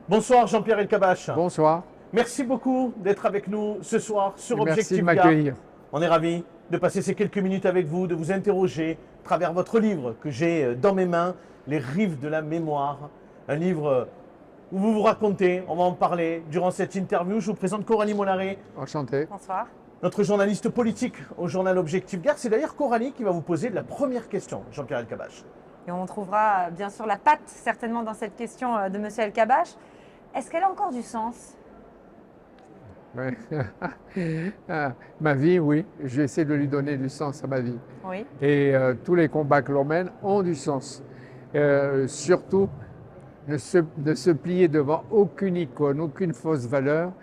Bonsoir Jean-Pierre Elkabbach. Bonsoir. Merci beaucoup d'être avec nous ce soir sur Merci Objectif de Gars. m'accueillir. On est ravis de passer ces quelques minutes avec vous, de vous interroger à travers votre livre que j'ai dans mes mains, Les Rives de la Mémoire. Un livre où vous vous racontez, on va en parler durant cette interview. Je vous présente Coralie Mollaret, Enchanté. Bonsoir. notre journaliste politique au journal Objectif Gars. C'est d'ailleurs Coralie qui va vous poser la première question, Jean-Pierre Elkabbach. Et on trouvera bien sûr la patte certainement dans cette question de M. Elkabbach. Est-ce qu'elle a encore du sens? Ouais. Ma vie, oui. J'essaie de lui donner du sens à ma vie. Oui. Et tous les combats que l'on mène ont du sens. Surtout, ne se plier devant aucune icône, aucune fausse valeur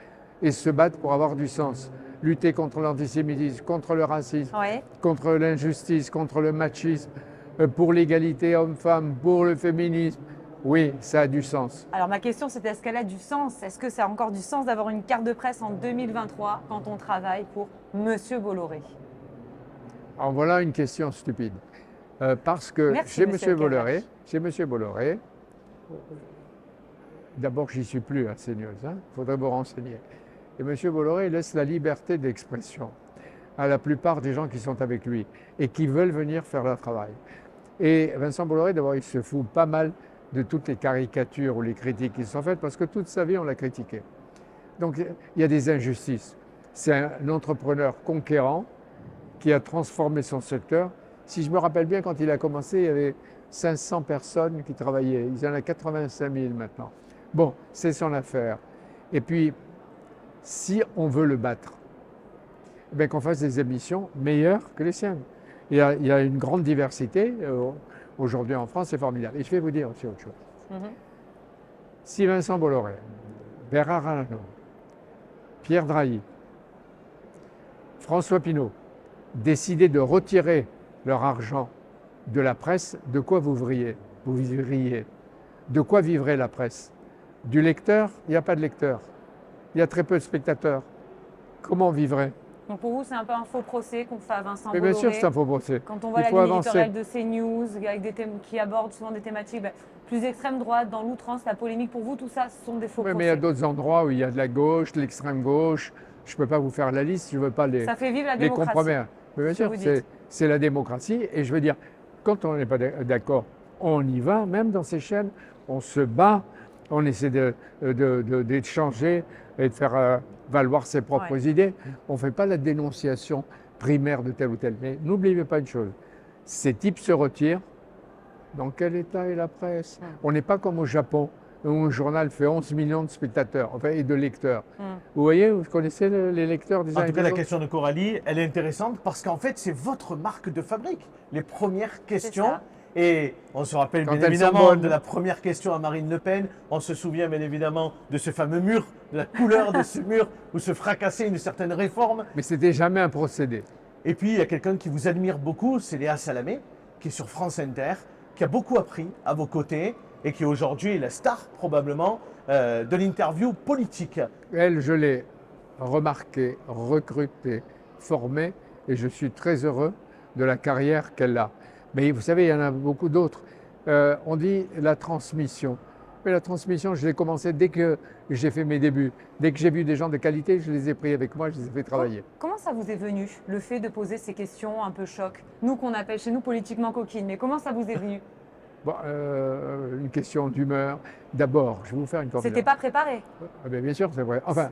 et se battre pour avoir du sens. Lutter contre l'antisémitisme, contre le racisme, Oui. contre l'injustice, contre le machisme, pour l'égalité homme-femme, pour le féminisme. Oui, ça a du sens. Alors ma question c'était est-ce qu'elle a du sens? Est-ce que ça a encore du sens d'avoir une carte de presse en 2023 quand on travaille pour M. Bolloré? En voilà une question stupide. Parce que Merci, chez monsieur M. Bolloré, d'abord j'y suis plus à CNews, il faudrait vous renseigner. Et M. Bolloré laisse la liberté d'expression à la plupart des gens qui sont avec lui et qui veulent venir faire leur travail. Et Vincent Bolloré, d'abord, il se fout pas mal de toutes les caricatures ou les critiques qui sont faites parce que toute sa vie, on l'a critiqué. Donc, il y a des injustices. C'est un entrepreneur conquérant qui a transformé son secteur. Si je me rappelle bien, quand il a commencé, il y avait 500 personnes qui travaillaient. Il y en a 85 000 maintenant. Bon, c'est son affaire. Et puis, si on veut le battre, eh bien qu'on fasse des émissions meilleures que les siennes. Il y a une grande diversité. Aujourd'hui en France, c'est formidable. Et je vais vous dire aussi autre chose. Si Vincent Bolloré, Bernard Arnault, Pierre Drahi, François Pinault décidaient de retirer leur argent de la presse, de quoi vous vivriez? De quoi vivrait la presse? Du lecteur? Il n'y a pas de lecteur. Il y a très peu de spectateurs. Comment on vivrait? Donc pour vous c'est un peu un faux procès qu'on fait à Vincent Mais Bolloré? bien sûr, c'est un faux procès. Quand on voit Il la faut ligne avancer. éditoriale de CNews avec des thèmes qui abordent souvent des thématiques plus extrême droite, dans l'outrance, la polémique, pour vous tout ça ce sont des faux Oui, procès? mais il y a d'autres endroits où il y a de la gauche, de l'extrême gauche. Je ne peux pas vous faire la liste, je ne veux pas les, Ça fait vivre la les démocratie. compromettre. Mais bien ce que sûr, vous dites. c'est la démocratie. Et je veux dire, quand on n'est pas d'accord, on y va, même dans ces chaînes, on se bat, on essaie d'échanger et de faire valoir ses propres idées. On ne fait pas la dénonciation primaire de tel ou tel. Mais n'oubliez pas une chose, ces types se retirent. Dans quel état est la presse? On n'est pas comme au Japon, où un journal fait 11 millions de spectateurs, enfin, et de lecteurs. Vous voyez, vous connaissez les lecteurs des uns En et tout cas, des la autres? question de Coralie, elle est intéressante parce qu'en fait, c'est votre marque de fabrique. Les premières questions. ça. Et on se rappelle Quand bien elles sont évidemment bonnes. de la première question à Marine Le Pen. On se souvient bien évidemment de ce fameux mur, de la couleur de ce mur où se fracassait une certaine réforme. Mais c'était jamais un procédé. Et puis, il y a quelqu'un qui vous admire beaucoup, c'est Léa Salamé, qui est sur France Inter, qui a beaucoup appris à vos côtés et qui aujourd'hui est la star probablement de l'interview politique. Elle, je l'ai remarquée, recrutée, formée, et je suis très heureux de la carrière qu'elle a. Mais vous savez, il y en a beaucoup d'autres. On dit la transmission. Mais la transmission, je l'ai commencé dès que j'ai fait mes débuts. Dès que j'ai vu des gens de qualité, je les ai pris avec moi, je les ai fait travailler. Comment ça vous est venu, le fait de poser ces questions un peu choc? Nous qu'on appelle chez nous politiquement coquines, mais comment ça vous est venu? Bon, une question d'humeur. D'abord, je vais vous faire une confidence. C'était pas préparé? Ah ben, bien sûr, c'est vrai. Enfin,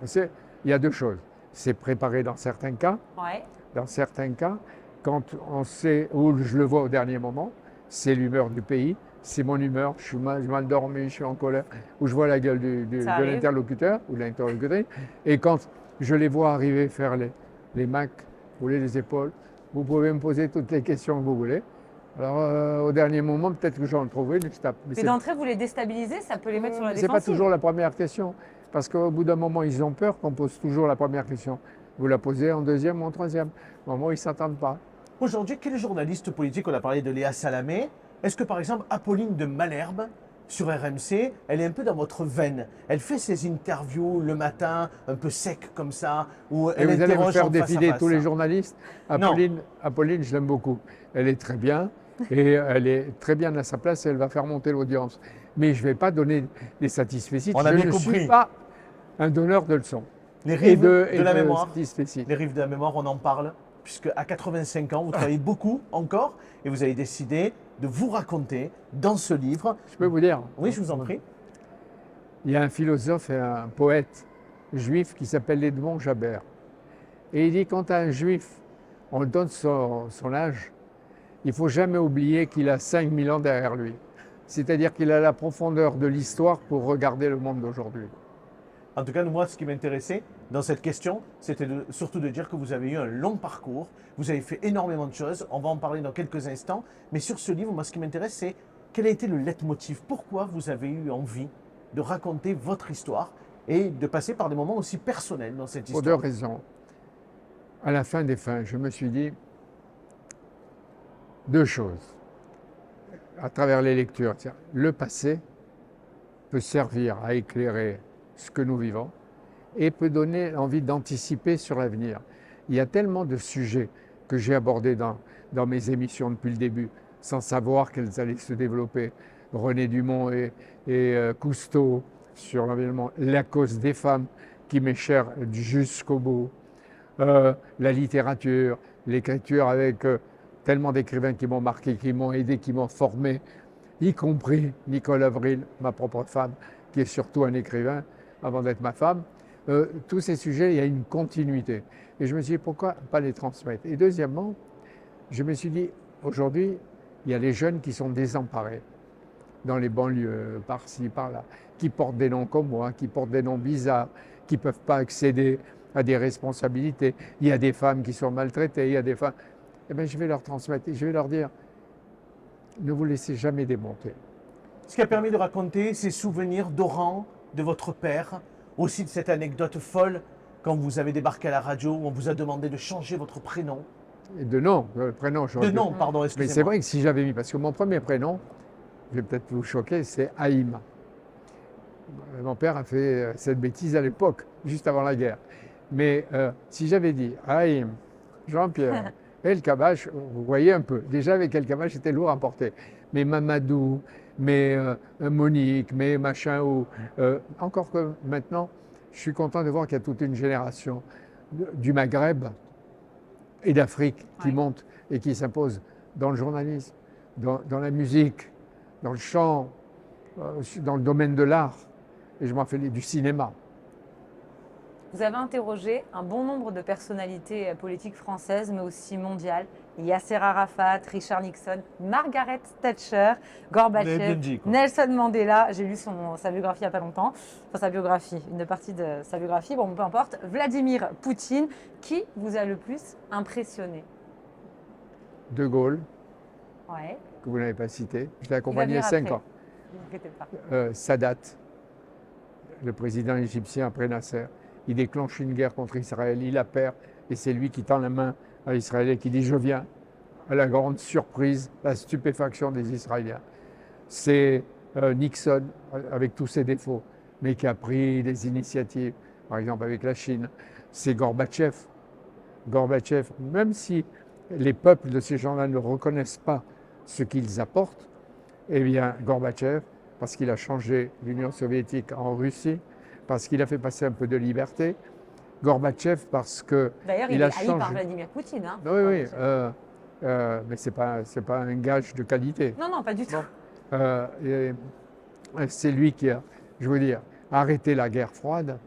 il y a deux choses. C'est préparé dans certains cas. Ouais. Dans certains cas, quand on sait, où je le vois au dernier moment, c'est l'humeur du pays, c'est mon humeur, je suis mal dormi, je suis en colère, où je vois la gueule de Ça arrive. l'interlocuteur ou de l'interlocutrice. Et quand je les vois arriver faire les macs, rouler les épaules, vous pouvez me poser toutes les questions que vous voulez. Alors, au dernier moment, peut-être que j'en trouverai, mais je tape. Mais d'entrée, vous les déstabilisez, ça peut les mettre sur la C'est défensive. pas toujours la première question, parce qu'au bout d'un moment, ils ont peur qu'on pose toujours la première question. Vous la posez en deuxième ou en troisième. Au moment où ils ne s'entendent pas. Aujourd'hui, quel journaliste politique, on a parlé de Léa Salamé, est-ce que par exemple Apolline de Malherbe sur RMC, elle est un peu dans votre veine? Elle fait ses interviews le matin, un peu sec comme ça, où Et elle vous allez me interroge faire en face à défiler face. tous les journalistes. Non. Apolline, je l'aime beaucoup. Elle est très bien et elle est très bien à sa place et elle va faire monter l'audience. mais je ne vais pas donner des satisfecit. On a Je bien ne compris. suis pas un donneur de leçons. Les rives de la de mémoire. satisfecit. Les rives de la mémoire, on en parle, puisque à 85 ans, vous travaillez beaucoup encore, et vous avez décidé de vous raconter dans ce livre. Je peux vous dire. Oui, je vous en prie. Il y a un philosophe et un poète juif qui s'appelle Edmond Jabert. Et il dit, quand à un juif, on donne son âge, il ne faut jamais oublier qu'il a 5000 ans derrière lui. C'est-à-dire qu'il a la profondeur de l'histoire pour regarder le monde d'aujourd'hui. En tout cas, moi, ce qui m'intéressait dans cette question, c'était surtout de dire que vous avez eu un long parcours, vous avez fait énormément de choses, on va en parler dans quelques instants, mais sur ce livre, moi, ce qui m'intéresse, c'est quel a été le leitmotiv, pourquoi vous avez eu envie de raconter votre histoire et de passer par des moments aussi personnels dans cette Pour histoire. 2 raisons. À la fin des fins, je me suis dit 2 choses à travers les lectures. Tiens, le passé peut servir à éclairer ce que nous vivons et peut donner envie d'anticiper sur l'avenir. Il y a tellement de sujets que j'ai abordés dans mes émissions depuis le début, sans savoir qu'elles allaient se développer. René Dumont et Cousteau sur l'environnement, la cause des femmes qui m'est chère jusqu'au bout, la littérature, l'écriture avec tellement d'écrivains qui m'ont marqué, qui m'ont aidé, qui m'ont formé, y compris Nicole Avril, ma propre femme, qui est surtout un écrivain avant d'être ma femme. Tous ces sujets, il y a une continuité. Et je me suis dit, pourquoi pas les transmettre? Et deuxièmement, je me suis dit, aujourd'hui, il y a les jeunes qui sont désemparés dans les banlieues, par-ci, par-là, qui portent des noms comme moi, qui portent des noms bizarres, qui ne peuvent pas accéder à des responsabilités. Il y a des femmes qui sont maltraitées, il y a des femmes... Eh bien, je vais leur transmettre et je vais leur dire, ne vous laissez jamais démonter. Ce qui a permis de raconter ces souvenirs d'Oran, de votre père, aussi de cette anecdote folle quand vous avez débarqué à la radio où on vous a demandé de changer votre prénom. Et de nom, le prénom, je De nom, pardon, Mais excusez-moi. c'est vrai que si j'avais mis, parce que mon premier prénom, je vais peut-être vous choquer, c'est Haïm. Mon père a fait cette bêtise à l'époque, juste avant la guerre. Mais si j'avais dit Haïm, Jean-Pierre, El Kabbach, vous voyez un peu. Déjà avec El Kabbach, c'était lourd à porter. Mais Mamadou, mais Monique, mais machin, ou encore que maintenant, je suis content de voir qu'il y a toute une génération du Maghreb et d'Afrique qui Ouais. monte et qui s'impose dans le journalisme, dans la musique, dans le chant, dans le domaine de l'art, et je m'en fais du cinéma. Vous avez interrogé un bon nombre de personnalités politiques françaises, mais aussi mondiales. Yasser Arafat, Richard Nixon, Margaret Thatcher, Vous avez bien Gorbatchev, dit, quoi. Nelson Mandela. J'ai lu sa biographie il n'y a pas longtemps. Enfin, sa biographie, une partie de sa biographie. Bon, peu importe. Vladimir Poutine. Qui vous a le plus impressionné? De Gaulle, Ouais, que vous n'avez pas cité, je l'ai va accompagné venir 5 après. ans. ne vous inquiétez pas. Sadat, le président égyptien après Nasser, il déclenche une guerre contre Israël, il la perd, et c'est lui qui tend la main à Israël et qui dit « je viens », à la grande surprise, la stupéfaction des Israéliens. C'est Nixon, avec tous ses défauts, mais qui a pris des initiatives, par exemple avec la Chine. C'est Gorbatchev. Gorbatchev, même si les peuples de ces gens-là ne reconnaissent pas ce qu'ils apportent, eh bien, Gorbatchev, parce qu'il a changé l'Union soviétique en Russie, parce qu'il a fait passer un peu de liberté. Gorbatchev, parce que D'ailleurs, il il a est haï par changé. Vladimir Poutine. Hein, Oui, oui, Gorbatchev. mais c'est pas un gage de qualité. Non, non, pas du tout. Et c'est lui qui a, je veux dire, arrêté la guerre froide,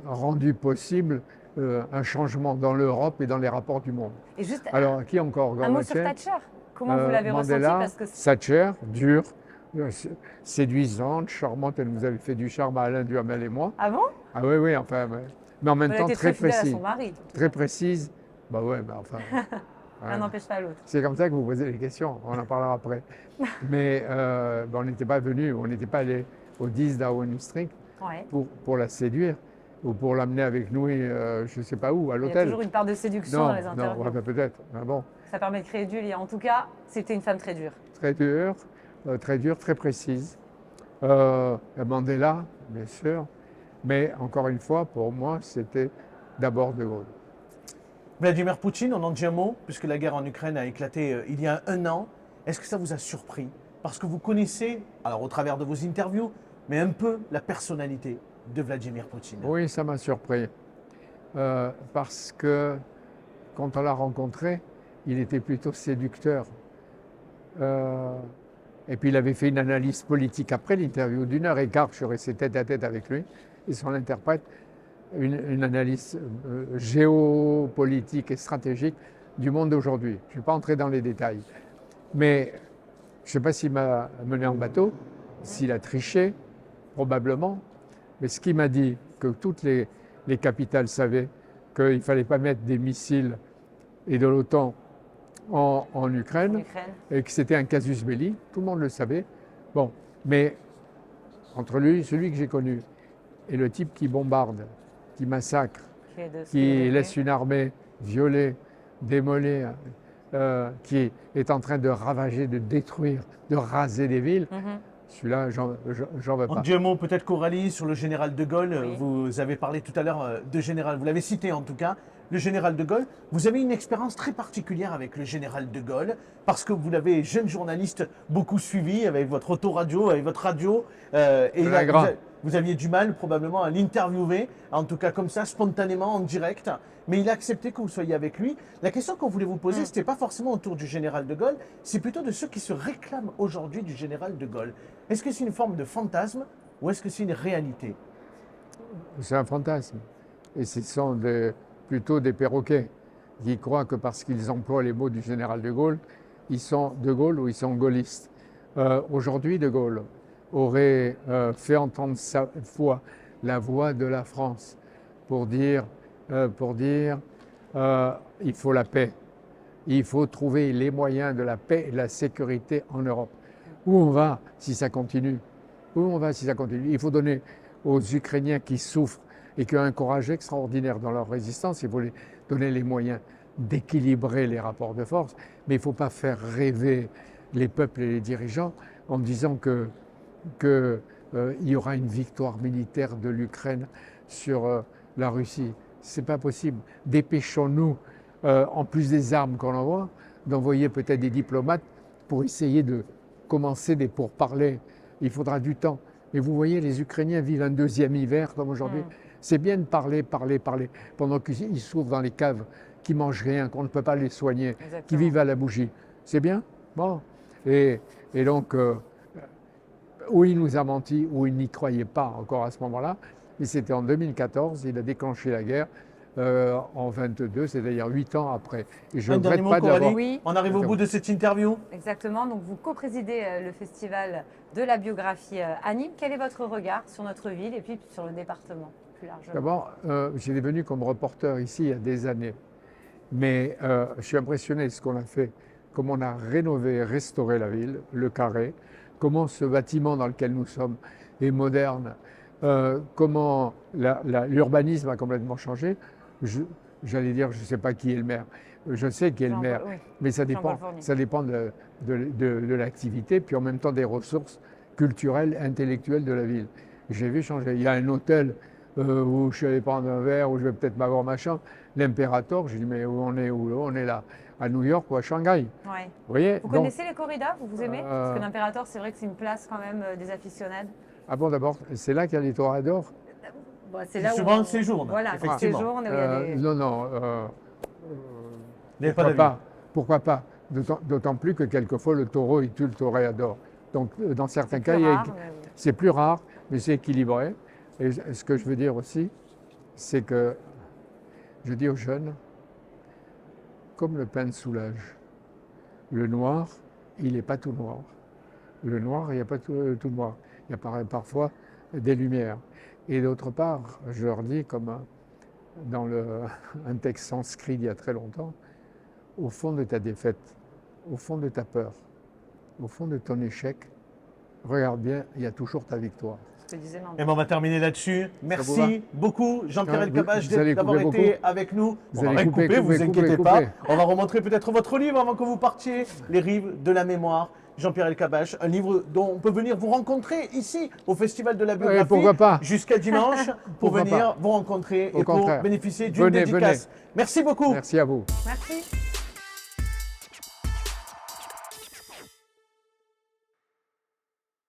rendu possible un changement dans l'Europe et dans les rapports du monde. Et juste Alors, qui encore? un mot sur Gorbatchev, Thatcher. Comment vous l'avez ressenti? Mandela, Parce que Thatcher, dure, séduisante, charmante, elle nous avait fait du charme à Alain Duhamel et moi. Ah bon? Ah oui, oui, enfin, mais en même Elle temps était très très fidèle à précise. son mari. Très précise. Bah ouais, mais enfin. L'un ouais. n'empêche pas l'autre. C'est comme ça que vous posez les questions, on en parlera après. Mais on n'était pas venu, on n'était pas allé au 10 Downing Street Ouais. pour la séduire ou pour l'amener avec nous, je ne sais pas où, à Il y a l'hôtel. toujours une part de séduction Non, dans les non, interviews. ouais, bah, peut-être. Mais bon, Ça permet de créer du lien. En tout cas, c'était une femme très dure. très dure, très précise. Mandela, bien sûr. Mais encore une fois, pour moi, c'était d'abord De Gaulle. Vladimir Poutine, on en dit un mot, puisque la guerre en Ukraine a éclaté il y a un an. Est-ce que ça vous a surpris parce que vous connaissez, alors au travers de vos interviews, mais un peu la personnalité de Vladimir Poutine. Oui, ça m'a surpris. Parce que quand on l'a rencontré, il était plutôt séducteur. Et puis il avait fait une analyse politique après l'interview d'1 h 15. Je suis resté tête à tête avec lui et son interprète. Une analyse géopolitique et stratégique du monde d'aujourd'hui. Je ne vais pas entrer dans les détails. Mais je ne sais pas s'il m'a mené en bateau, s'il a triché, probablement. Mais ce qu'il m'a dit, que toutes les capitales savaient qu'il ne fallait pas mettre des missiles et de l'OTAN en Ukraine, et que c'était un casus belli, tout le monde le savait. Bon, mais entre lui, celui que j'ai connu, et le type qui bombarde, qui massacre, qui laisse une armée violer, démolir, qui est en train de ravager, de détruire, de raser des villes, celui-là, j'en veux pas. En deux mots, peut-être Coralie, sur le général de Gaulle, Oui. vous avez parlé tout à l'heure de général, vous l'avez cité en tout cas, le général de Gaulle. Vous avez une expérience très particulière avec le général de Gaulle, parce que vous l'avez, jeune journaliste, beaucoup suivi avec votre autoradio, avec votre radio, et là, vous aviez du mal probablement à l'interviewer, en tout cas comme ça, spontanément, en direct, mais il a accepté que vous soyez avec lui. La question qu'on voulait vous poser, ce n'était pas forcément autour du général de Gaulle, c'est plutôt de ceux qui se réclament aujourd'hui du général de Gaulle. Est-ce que c'est une forme de fantasme ou est-ce que c'est une réalité? C'est un fantasme. Et ce sont plutôt des perroquets qui croient que parce qu'ils emploient les mots du général de Gaulle, ils sont de Gaulle ou ils sont gaullistes. Aujourd'hui, de Gaulle aurait fait entendre sa voix, la voix de la France, pour dire il faut la paix. Il faut trouver les moyens de la paix et de la sécurité en Europe. Où on va si ça continue? Où on va si ça continue? Il faut donner aux Ukrainiens qui souffrent et qui ont un courage extraordinaire dans leur résistance, il faut les donner les moyens d'équilibrer les rapports de force. Mais il ne faut pas faire rêver les peuples et les dirigeants en disant qu'il y aura une victoire militaire de l'Ukraine sur la Russie. Ce n'est pas possible. Dépêchons-nous, en plus des armes qu'on envoie, d'envoyer peut-être des diplomates pour essayer de commencer des pourparlers. Il faudra du temps. Mais vous voyez, les Ukrainiens vivent un deuxième hiver comme aujourd'hui. C'est bien de parler, pendant qu'ils souffrent dans les caves, qu'ils ne mangent rien, qu'on ne peut pas les soigner, Exactement. qu'ils vivent à la bougie. C'est bien? Bon. Et donc, ou il nous a menti, ou il n'y croyait pas encore à ce moment-là. Mais c'était en 2014, il a déclenché la guerre en 22, c'est-à-dire 8 ans après. Et je ne regrette pas d'avoir... Oui. On arrive au bout de cette interview. Exactement, donc vous co-présidez le festival de la biographie à Nîmes. Quel est votre regard sur notre ville et puis sur le département plus largement? D'abord, j'étais venu comme reporter ici il y a des années. Mais je suis impressionné de ce qu'on a fait, comment on a rénové, restauré la ville, le Carré, comment ce bâtiment dans lequel nous sommes est moderne, comment l'urbanisme a complètement changé. J'allais dire, je ne sais pas qui est le maire. Je sais qui est le maire, oui. mais ça dépend de l'activité, puis en même temps des ressources culturelles, intellectuelles de la ville. J'ai vu changer. Il y a un hôtel où je suis allé prendre un verre, où je vais peut-être m'avoir ma chambre, l'Imperator. Je dis, mais où on est là, à New York ou à Shanghai. Ouais. Vous voyez? Vous connaissez les corridas? Vous aimez? Parce que l'Imperator, c'est vrai que c'est une place quand même des aficionades. Ah bon, d'abord, c'est là qu'il y a les toréadors? Bon, c'est là où souvent on séjourne. Voilà, c'est effectivement. séjourne. Où il y a des... Non. Vous n'avez pas Pourquoi d'avis. pas? Pourquoi pas? D'autant plus que quelquefois le taureau, il tue le toréador. Donc dans certains cas, c'est plus rare, mais c'est équilibré. Et ce que je veux dire aussi, c'est que je dis aux jeunes, comme le pain de soulage, le noir, il n'est pas tout noir. Le noir, il n'y a pas tout noir. Il apparaît parfois des lumières. Et d'autre part, je leur dis, comme dans un texte sanskrit d'il y a très longtemps, au fond de ta défaite, au fond de ta peur, au fond de ton échec, regarde bien, il y a toujours ta victoire. Ce que disait Mandela. Et ben, on va terminer là-dessus. Merci beaucoup, Jean-Pierre Vous Elkabbach, allez d'avoir couper été beaucoup. avec nous. Vous On va allez rien couper, couper, vous inquiétez pas. couper. On va remontrer peut-être votre livre avant que vous partiez, Les Rives de la Mémoire. Jean-Pierre Elkabbach, un livre dont on peut venir vous rencontrer ici au Festival de la Biographie pourquoi pas. jusqu'à dimanche pour Pourquoi venir pas. vous rencontrer Au et pour contraire. bénéficier d'une Venez, dédicace. Merci beaucoup. Merci à vous. Merci.